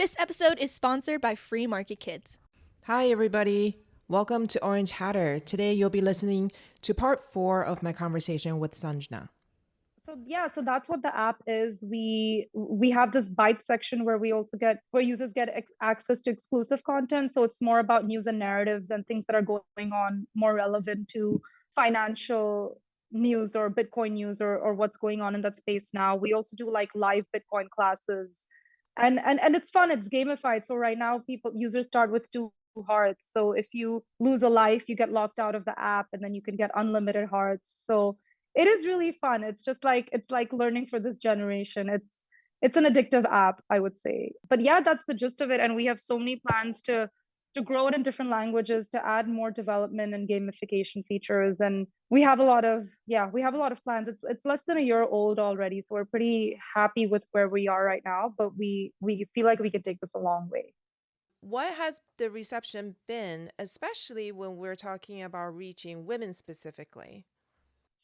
This episode is sponsored by Free Market Kids. Hi, everybody. Welcome to Orange Hatter. Today, you'll be listening to part 4 of my conversation with Sanjna. So that's what the app is. We have this bite section where users get access to exclusive content. So it's more about news and narratives and things that are going on more relevant to financial news or Bitcoin news or what's going on in that space now. We also do like live Bitcoin classes. And it's fun, it's gamified. So right now users start with two hearts. So if you lose a life, you get locked out of the app and then you can get unlimited hearts. So it is really fun. It's like learning for this generation. It's an addictive app, I would say. But yeah, that's the gist of it. And we have so many plans to grow it in different languages, to add more development and gamification features. And we have a lot of plans. It's less than a year old already, so we're pretty happy with where we are right now. But we feel like we can take this a long way. What has the reception been, especially when we're talking about reaching women specifically?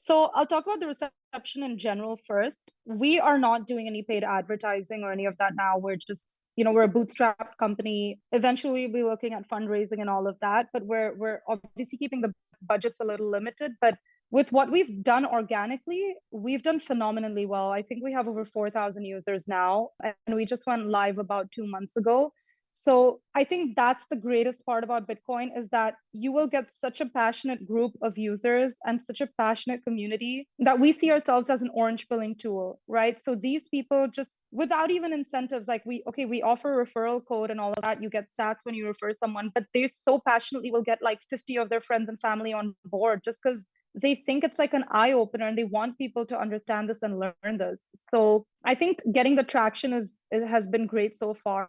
So I'll talk about the reception in general first. We are not doing any paid advertising or any of that now. We're a bootstrapped company. Eventually we'll be looking at fundraising and all of that, but we're obviously keeping the budgets a little limited. But with what we've done organically, we've done phenomenally well. I think we have over 4,000 users now, and we just went live about 2 months ago. So I think that's the greatest part about Bitcoin is that you will get such a passionate group of users and such a passionate community that we see ourselves as an orange pilling tool, right? So these people just without even incentives, like we offer referral code and all of that. You get sats when you refer someone, but they so passionately will get like 50 of their friends and family on board just because they think it's like an eye opener and they want people to understand this and learn this. So I think getting the traction it has been great so far.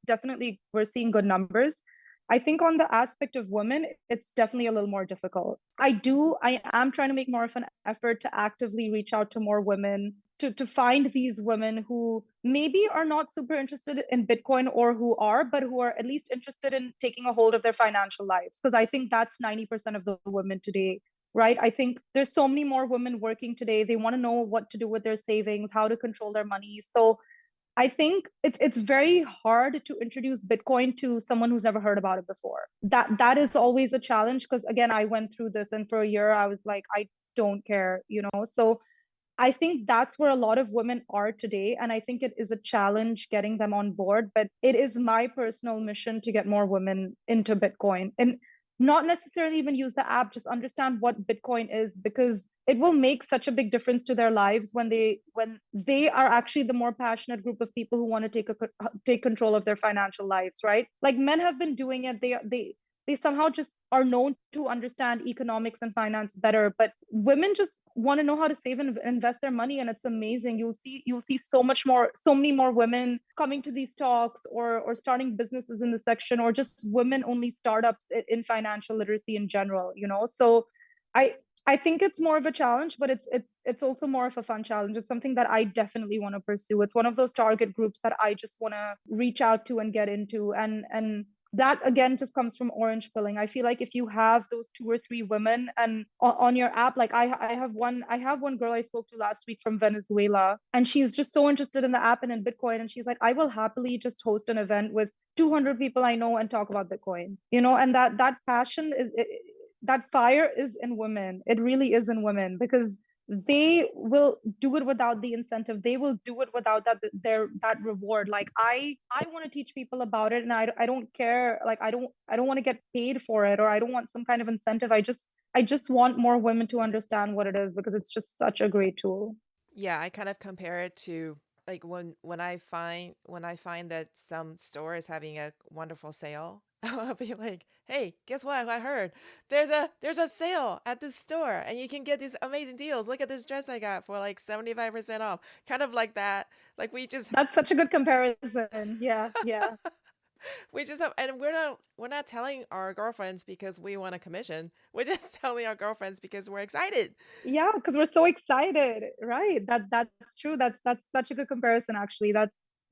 Definitely we're seeing good numbers. I think on the aspect of women, it's definitely a little more difficult. I am trying to make more of an effort to actively reach out to more women, to find these women who maybe are not super interested in Bitcoin or but who are at least interested in taking a hold of their financial lives. Because I think that's 90% of the women today, right? I think there's so many more women working today. They want to know what to do with their savings, how to control their money. So I think it's very hard to introduce Bitcoin to someone who's never heard about it before. That is always a challenge because again, I went through this and for a year I was like, I don't care. So I think that's where a lot of women are today. And I think it is a challenge getting them on board. But it is my personal mission to get more women into Bitcoin and not necessarily even use the app, just understand what Bitcoin is, because it will make such a big difference to their lives when they are actually the more passionate group of people who want to take control of their financial lives, right? Like men have been doing it. They somehow just are known to understand economics and finance better, but women just want to know how to save and invest their money, and it's amazing. You'll see so many more women coming to these talks or starting businesses in the section, or just women only startups in financial literacy in general. So i I think it's more of a challenge, but it's also more of a fun challenge. It's something that I definitely want to pursue. It's one of those target groups that I just want to reach out to and get into, and that again just comes from orange pilling. I feel like if you have those two or three women and on your app, like I have one girl I spoke to last week from Venezuela, and she's just so interested in the app and in Bitcoin, and she's like, I will happily just host an event with 200 people I know and talk about Bitcoin. And that passion that fire is in women. It really is in women because they will do it without the incentive. They will do it without that reward. Like I want to teach people about it, and I don't care. Like I don't want to get paid for it, or I don't want some kind of incentive. I just want more women to understand what it is, because it's just such a great tool. Yeah, I kind of compare it to like when I find that some store is having a wonderful sale, I'll be like, "Hey, guess what? I heard there's a sale at this store, and you can get these amazing deals. Look at this dress I got for like 75% off." Kind of like that. Like That's such a good comparison. Yeah, yeah. we just have, and we're not telling our girlfriends because we want a commission. We're just telling our girlfriends because we're excited. Yeah, because we're so excited, right? That's true. That's such a good comparison, actually.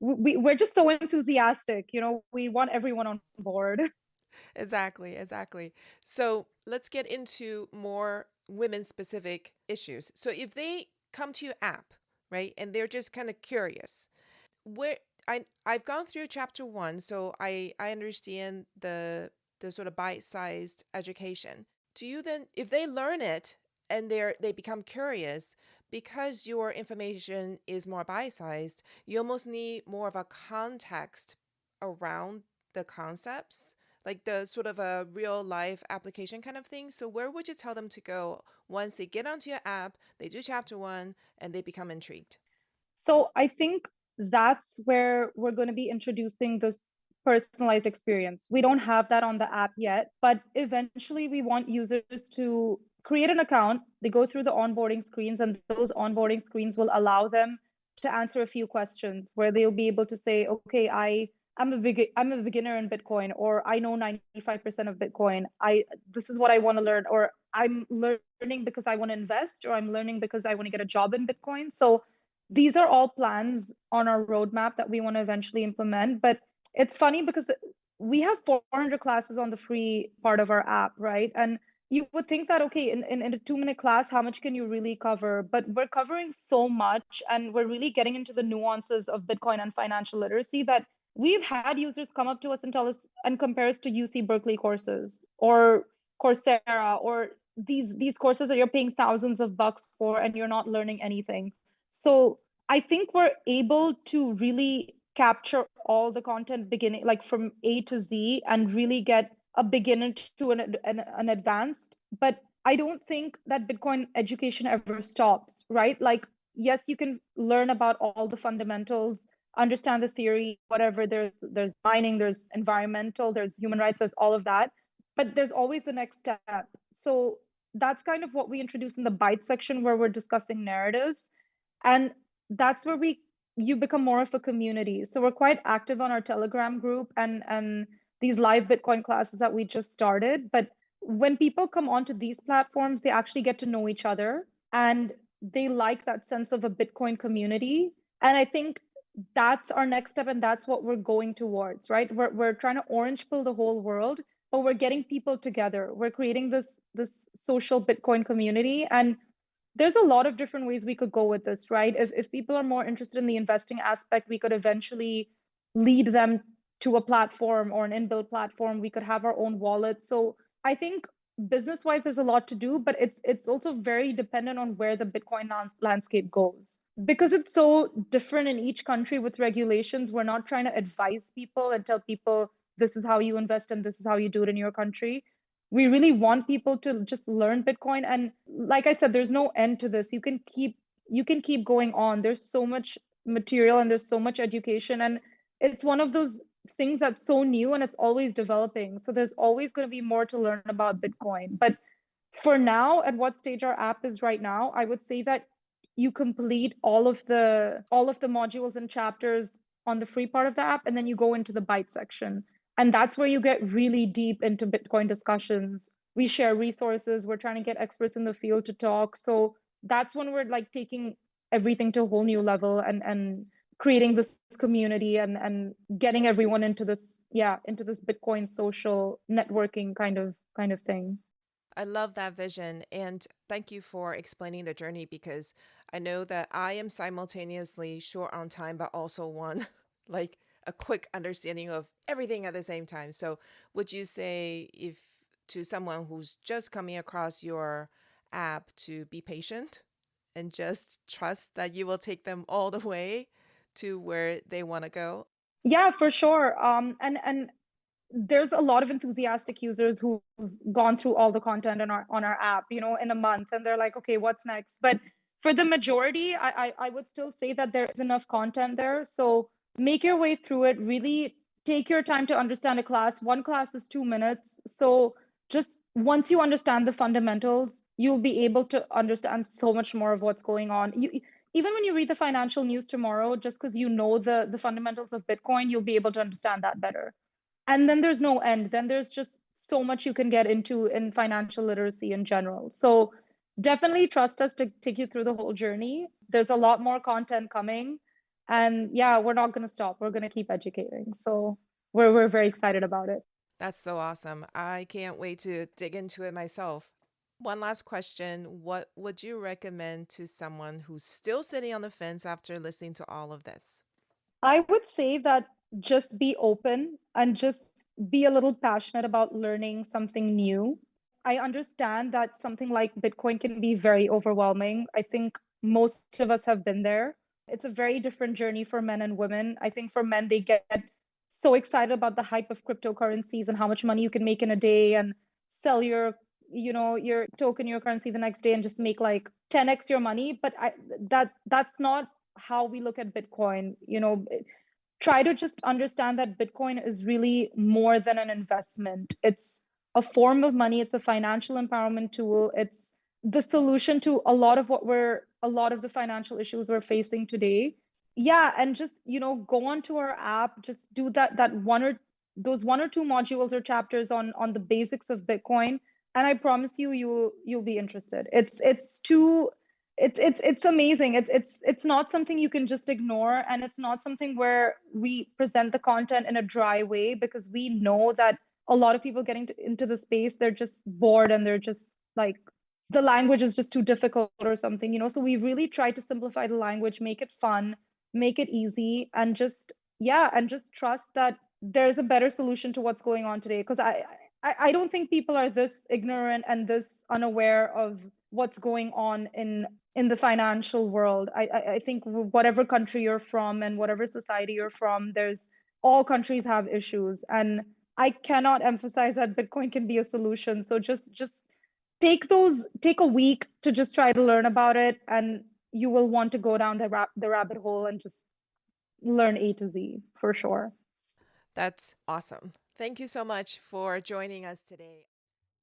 We're just so enthusiastic. We want everyone on board. Exactly, exactly. So let's get into more women specific issues. So if they come to your app, right, and they're just kind of curious, where I've gone through chapter one, so I understand the sort of bite-sized education. Do you then, if they learn it and they become curious, because your information is more bite-sized, you almost need more of a context around the concepts, like the sort of a real life application kind of thing. So where would you tell them to go once they get onto your app, they do chapter one, and they become intrigued? So I think that's where we're going to be introducing this personalized experience. We don't have that on the app yet, but eventually we want users to create an account. They go through the onboarding screens, and those onboarding screens will allow them to answer a few questions where they'll be able to say, okay, I'm a beginner in Bitcoin, or I know 95% of Bitcoin. This is what I want to learn, or I'm learning because I want to invest, or I'm learning because I want to get a job in Bitcoin. So these are all plans on our roadmap that we want to eventually implement. But it's funny because we have 400 classes on the free part of our app, right? And you would think that, okay, in a 2 minute class, how much can you really cover? But we're covering so much, and we're really getting into the nuances of Bitcoin and financial literacy that we've had users come up to us and tell us and compare us to UC Berkeley courses or Coursera or these courses that you're paying thousands of bucks for and you're not learning anything. So I think we're able to really capture all the content beginning, like from A to Z, and really get a beginner to an advanced. But I don't think that Bitcoin education ever stops, right? Like, yes, you can learn about all the fundamentals, understand the theory, whatever. There's mining, there's environmental, there's human rights, there's all of that. But there's always the next step. So that's kind of what we introduce in the bite section where we're discussing narratives, and that's where we you become more of a community. So we're quite active on our Telegram group and these live Bitcoin classes that we just started. But when people come onto these platforms, they actually get to know each other, and they like that sense of a Bitcoin community. And I think that's our next step, and that's what we're going towards, right? We're trying to orange pill the whole world, but we're getting people together. We're creating this social Bitcoin community, and there's a lot of different ways we could go with this, right? If people are more interested in the investing aspect, we could eventually lead them to a platform or an inbuilt platform. We could have our own wallet. So I think business wise, there's a lot to do, but it's also very dependent on where the Bitcoin landscape goes. Because it's so different in each country with regulations, we're not trying to advise people and tell people this is how you invest and this is how you do it in your country. We really want people to just learn Bitcoin. And like I said, there's no end to this. You can keep going on. There's so much material and there's so much education, and it's one of those things that's so new and it's always developing. So there's always going to be more to learn about Bitcoin. But for now, at what stage our app is right now, I would say that you complete all of the modules and chapters on the free part of the app, and then you go into the bite section. And that's where you get really deep into Bitcoin discussions. We share resources, we're trying to get experts in the field to talk. So that's when we're like taking everything to a whole new level, and creating this community, and getting everyone into this, yeah, into this Bitcoin social networking kind of thing. I love that vision. And thank you for explaining the journey because I know that I am simultaneously short on time, but also want like a quick understanding of everything at the same time. So, would you say, if to someone who's just coming across your app, to be patient and just trust that you will take them all the way to where they want to go? Yeah, for sure. And there's a lot of enthusiastic users who've gone through all the content on our app, in a month, and they're like, okay, what's next? But for the majority, I would still say that there is enough content there. So make your way through it. Really take your time to understand a class. One class is 2 minutes. So just once you understand the fundamentals, you'll be able to understand so much more of what's going on. Even when you read the financial news tomorrow, just because you know the fundamentals of Bitcoin, you'll be able to understand that better. And then there's no end. Then there's just so much you can get into in financial literacy in general. So definitely trust us to take you through the whole journey. There's a lot more content coming. And yeah, we're not going to stop. We're going to keep educating. So we're very excited about it. That's so awesome. I can't wait to dig into it myself. One last question. What would you recommend to someone who's still sitting on the fence after listening to all of this? I would say that just be open and just be a little passionate about learning something new. I understand that something like Bitcoin can be very overwhelming. I think most of us have been there. It's a very different journey for men and women. I think for men, they get so excited about the hype of cryptocurrencies and how much money you can make in a day and sell your token, your currency the next day and just make like 10x your money. But that's not how we look at Bitcoin. Try to just understand that Bitcoin is really more than an investment. It's a form of money, it's a financial empowerment tool. It's the solution to a lot of the financial issues we're facing today. Yeah, and just, go onto our app, just do that one or those one or two modules or chapters on the basics of Bitcoin, and I promise you'll be interested. It's amazing. It's not something you can just ignore, and it's not something where we present the content in a dry way, because we know that a lot of people getting into the space, they're just bored and they're just like, the language is just too difficult or something. So we really try to simplify the language, make it fun, make it easy, and just, yeah, and just trust that there's a better solution to what's going on today. Because I don't think people are this ignorant and this unaware of what's going on in the financial world. I think whatever country you're from and whatever society you're from, there's all countries have issues, and I cannot emphasize that Bitcoin can be a solution. So just take a week to just try to learn about it, and you will want to go down the rabbit hole and just learn A to Z for sure. That's awesome. Thank you so much for joining us today.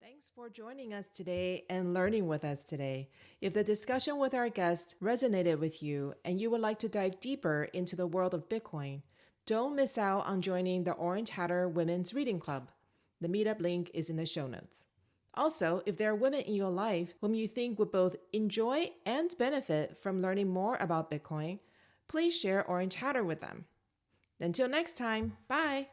Thanks for joining us today and learning with us today. If the discussion with our guest resonated with you and you would like to dive deeper into the world of Bitcoin, don't miss out on joining the Orange Hatter Women's Reading Club. The meetup link is in the show notes. Also, if there are women in your life whom you think would both enjoy and benefit from learning more about Bitcoin, please share Orange Hatter with them. Until next time, bye!